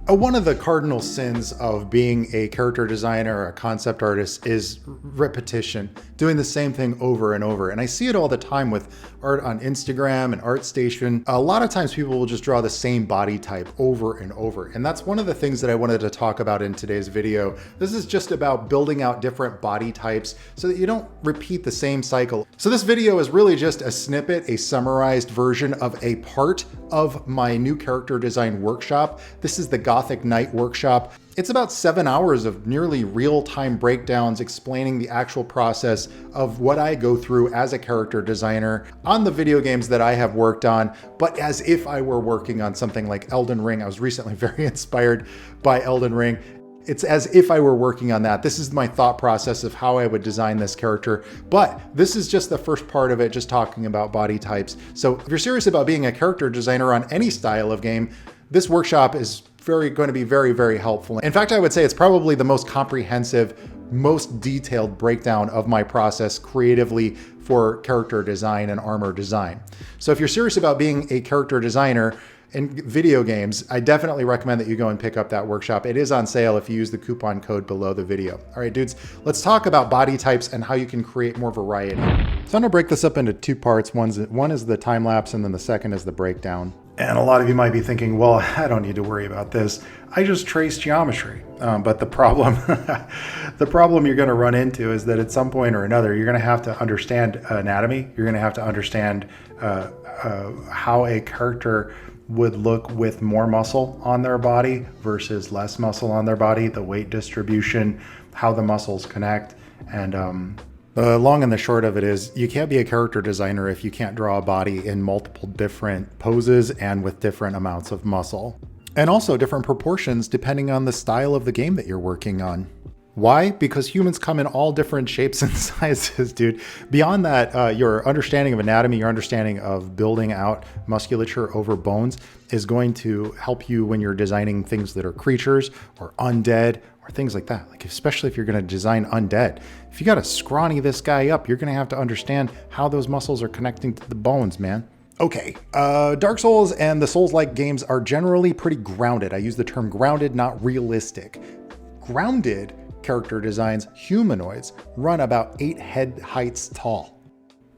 One of the cardinal sins of being a character designer or a concept artist is repetition, doing the same thing over and over. And I see it all the time with art on Instagram and ArtStation. A lot of times people will just draw the same body type over and over. And that's one of the things that I wanted to talk about in today's video. This is just about building out different body types so that you don't repeat the same cycle. So this video is really just a snippet, a summarized version of a part of my new character design workshop. This is the Gothic Knight workshop. It's about 7 hours of nearly real-time breakdowns explaining the actual process of what I go through as a character designer on the video games that I have worked on, but as if I were working on something like Elden Ring. I was recently very inspired by Elden Ring. It's as if I were working on that. This is my thought process of how I would design this character. But this is just the first part of it, just talking about body types. So if you're serious about being a character designer on any style of game, this workshop is going to be very, very helpful. In fact, I would say it's probably the most comprehensive, most detailed breakdown of my process creatively for character design and armor design. So if you're serious about being a character designer in video games, I definitely recommend that you go and pick up that workshop. It is on sale if you use the coupon code below the video. All right, dudes, let's talk about body types and how you can create more variety. So I'm gonna break this up into two parts. One is the time lapse and then the second is the breakdown. And a lot of you might be thinking, well, I don't need to worry about this. I just trace geometry. But the problem, the problem you're gonna run into is that at some point or another, you're gonna have to understand anatomy. You're gonna have to understand how a character would look with more muscle on their body versus less muscle on their body, the weight distribution, how the muscles connect. And the long and the short of it is you can't be a character designer if you can't draw a body in multiple different poses and with different amounts of muscle. And also different proportions depending on the style of the game that you're working on. Why? Because humans come in all different shapes and sizes, dude. Beyond that, your understanding of anatomy, your understanding of building out musculature over bones is going to help you when you're designing things that are creatures or undead or things like that. Like especially if you're going to design undead. If you got to scrawny this guy up, you're going to have to understand how those muscles are connecting to the bones, man. Okay, Dark Souls and the Souls-like games are generally pretty grounded. I use the term grounded, not realistic. Grounded character designs, humanoids, run about 8 head heights tall.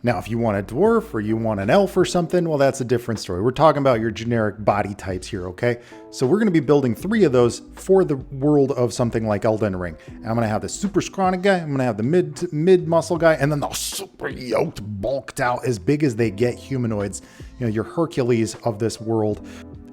Now, if you want a dwarf or you want an elf or something, well, that's a different story. We're talking about your generic body types here, okay? So we're gonna be building 3 of those for the world of something like Elden Ring. And I'm gonna have the super scrawny guy, I'm gonna have the mid muscle guy, and then the super yoked, bulked out, as big as they get humanoids, you know, your Hercules of this world.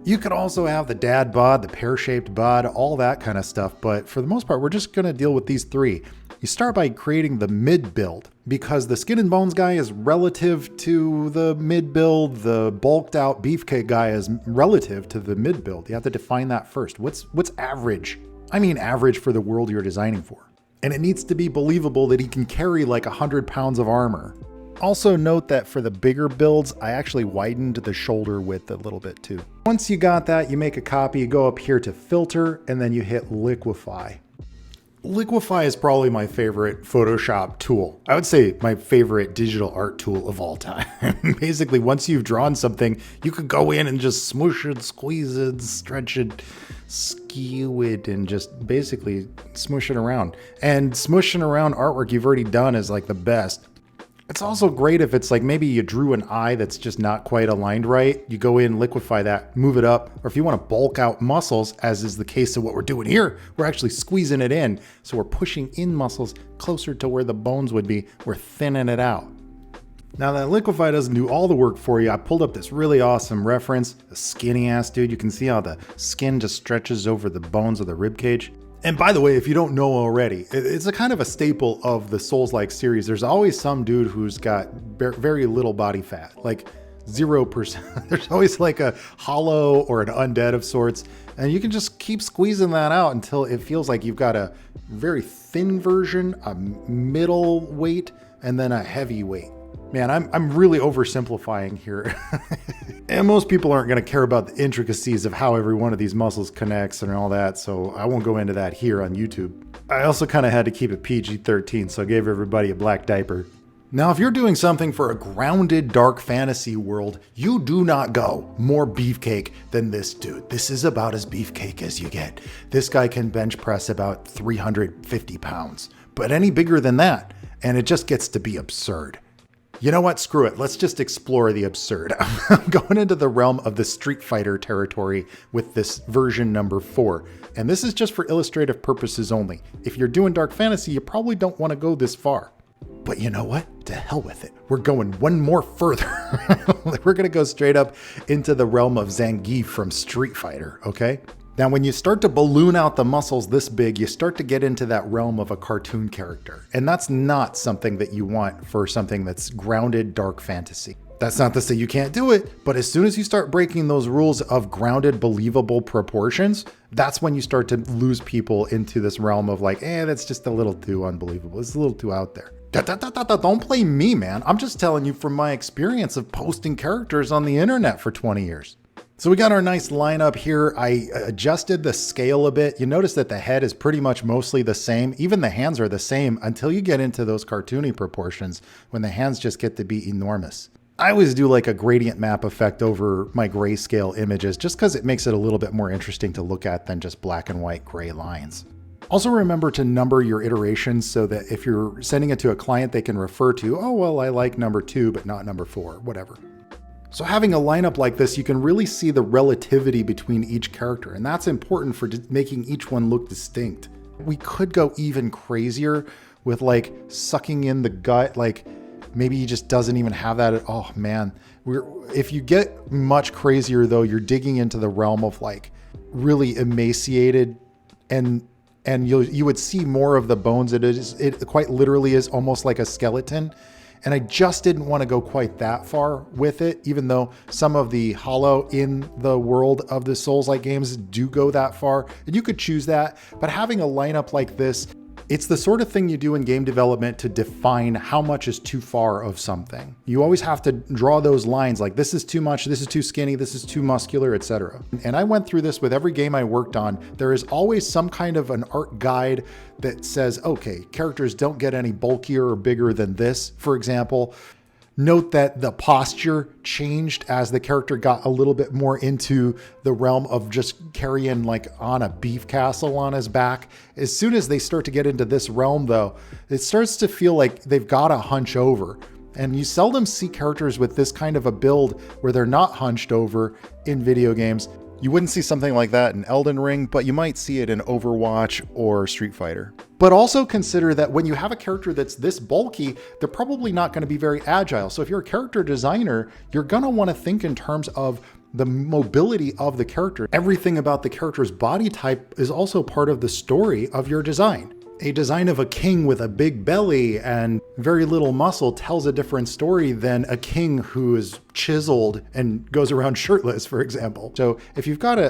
You could also have the dad bod, the pear-shaped bod, all that kind of stuff. But for the most part, we're just going to deal with these 3. You start by creating the mid build because the skin and bones guy is relative to the mid build. The bulked out beefcake guy is relative to the mid build. You have to define that first. What's average? I mean average for the world you're designing for. And it needs to be believable that he can carry like 100 pounds of armor. Also note that for the bigger builds, I actually widened the shoulder width a little bit too. Once you got that, you make a copy, you go up here to filter, and then you hit Liquify. Liquify is probably my favorite Photoshop tool. I would say my favorite digital art tool of all time. Basically, once you've drawn something, you could go in and just smoosh it, squeeze it, stretch it, skew it, and just basically smoosh it around. And smooshing around artwork you've already done is like the best. It's also great if it's like maybe you drew an eye that's just not quite aligned right. You go in, liquify that, move it up. Or if you want to bulk out muscles, as is the case of what we're doing here, we're actually squeezing it in. So we're pushing in muscles closer to where the bones would be. We're thinning it out. Now that Liquify doesn't do all the work for you, I pulled up this really awesome reference. A skinny ass dude. You can see how the skin just stretches over the bones of the rib cage. And by the way, if you don't know already, it's a kind of a staple of the Souls-like series. There's always some dude who's got very little body fat, like 0%. There's always like a hollow or an undead of sorts. And you can just keep squeezing that out until it feels like you've got a very thin version, a middle weight, and then a heavy weight. Man, I'm really oversimplifying here. And most people aren't going to care about the intricacies of how every one of these muscles connects and all that, so I won't go into that here on YouTube. I also kind of had to keep it PG-13, so I gave everybody a black diaper. Now, if you're doing something for a grounded dark fantasy world, you do not go more beefcake than this dude. This is about as beefcake as you get. This guy can bench press about 350 pounds, but any bigger than that, and it just gets to be absurd. You know what? Screw it. Let's just explore the absurd. I'm going into the realm of the Street Fighter territory with this version number 4. And this is just for illustrative purposes only. If you're doing dark fantasy, you probably don't want to go this far. But you know what? To hell with it. We're going one more further. We're going to go straight up into the realm of Zangief from Street Fighter, okay? Now, when you start to balloon out the muscles this big, you start to get into that realm of a cartoon character. And that's not something that you want for something that's grounded dark fantasy. That's not to say you can't do it, but as soon as you start breaking those rules of grounded, believable proportions, that's when you start to lose people into this realm of like, that's just a little too unbelievable. It's a little too out there. Don't blame me, man. I'm just telling you from my experience of posting characters on the internet for 20 years. So we got our nice lineup here. I adjusted the scale a bit. You notice that the head is pretty much mostly the same. Even the hands are the same until you get into those cartoony proportions when the hands just get to be enormous. I always do like a gradient map effect over my grayscale images just because it makes it a little bit more interesting to look at than just black and white gray lines. Also remember to number your iterations so that if you're sending it to a client, they can refer to, oh, well, I like number 2, but not number 4, whatever. So having a lineup like this, you can really see the relativity between each character, and that's important for making each one look distinct. We could go even crazier with like sucking in the gut, like maybe he just doesn't even have that. Oh man, if you get much crazier though, you're digging into the realm of like really emaciated and you would see more of the bones. It quite literally is almost like a skeleton. And I just didn't want to go quite that far with it, even though some of the hollow in the world of the Souls-like games do go that far. And you could choose that, but having a lineup like this, it's the sort of thing you do in game development to define how much is too far of something. You always have to draw those lines like this is too much, this is too skinny, this is too muscular, etc. And I went through this with every game I worked on. There is always some kind of an art guide that says, okay, characters don't get any bulkier or bigger than this, for example. Note that the posture changed as the character got a little bit more into the realm of just carrying like on a beef castle on his back. As soon as they start to get into this realm though, it starts to feel like they've got to hunch over. And you seldom see characters with this kind of a build where they're not hunched over in video games. You wouldn't see something like that in Elden Ring, but you might see it in Overwatch or Street Fighter. But also consider that when you have a character that's this bulky, they're probably not going to be very agile. So if you're a character designer, you're going to want to think in terms of the mobility of the character. Everything about the character's body type is also part of the story of your design. A design of a king with a big belly and very little muscle tells a different story than a king who is chiseled and goes around shirtless, for example. So if you've got a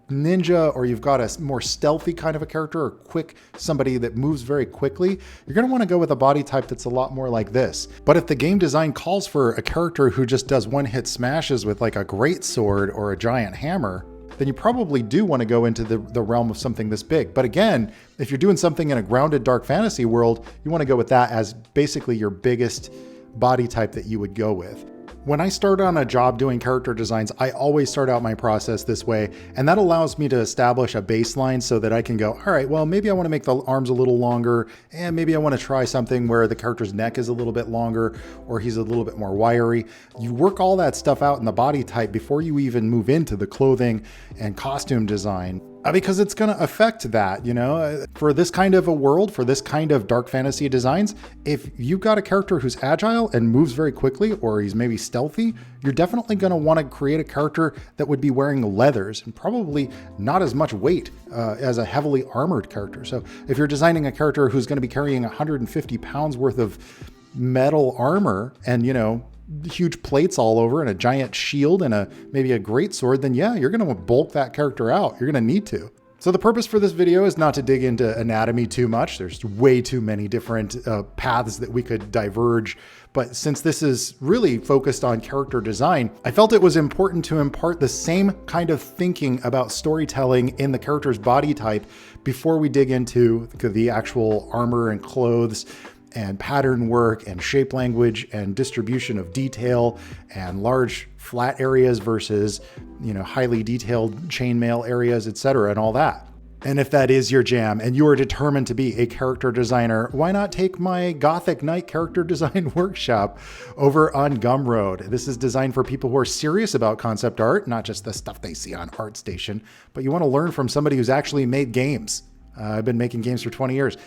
ninja or you've got a more stealthy kind of a character or somebody that moves very quickly, you're going to want to go with a body type that's a lot more like this. But if the game design calls for a character who just does one-hit smashes with like a greatsword or a giant hammer, then you probably do want to go into the realm of something this big. But again, if you're doing something in a grounded dark fantasy world, you want to go with that as basically your biggest body type that you would go with. When I start on a job doing character designs, I always start out my process this way, and that allows me to establish a baseline so that I can go, all right, well, maybe I want to make the arms a little longer, and maybe I want to try something where the character's neck is a little bit longer, or he's a little bit more wiry. You work all that stuff out in the body type before you even move into the clothing and costume design. Because it's going to affect that, for this kind of a world, for this kind of dark fantasy designs, if you've got a character who's agile and moves very quickly, or he's maybe stealthy, you're definitely going to want to create a character that would be wearing leathers and probably not as much weight as a heavily armored character. So if you're designing a character who's going to be carrying 150 pounds worth of metal armor and, huge plates all over and a giant shield and maybe a great sword, then yeah, you're going to bulk that character out. You're going to need to. So the purpose for this video is not to dig into anatomy too much. There's way too many different paths that we could diverge. But since this is really focused on character design, I felt it was important to impart the same kind of thinking about storytelling in the character's body type before we dig into the actual armor and clothes and pattern work and shape language and distribution of detail and large flat areas versus, highly detailed chainmail areas, etc., and all that. And if that is your jam and you are determined to be a character designer, why not take my Gothic Knight character design workshop over on Gumroad? This is designed for people who are serious about concept art, not just the stuff they see on ArtStation, but you want to learn from somebody who's actually made games. I've been making games for 20 years.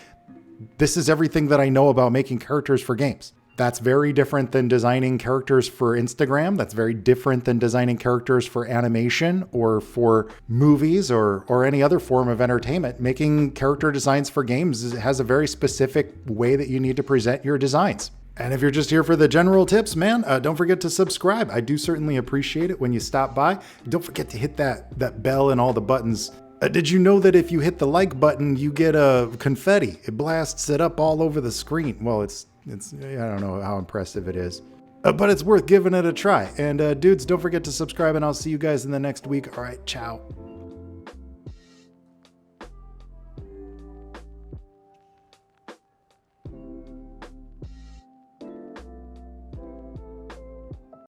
This is everything that I know about making characters for games. That's very different than designing characters for Instagram. That's very different than designing characters for animation or for movies or any other form of entertainment. Making character designs for games has a very specific way that you need to present your designs. And if you're just here for the general tips, man, don't forget to subscribe. I do certainly appreciate it when you stop by. Don't forget to hit that bell and all the buttons. Did you know that if you hit the like button, you get a confetti? It blasts it up all over the screen. Well, it's I don't know how impressive it is, but it's worth giving it a try. And dudes, don't forget to subscribe, and I'll see you guys in the next week. All right, ciao.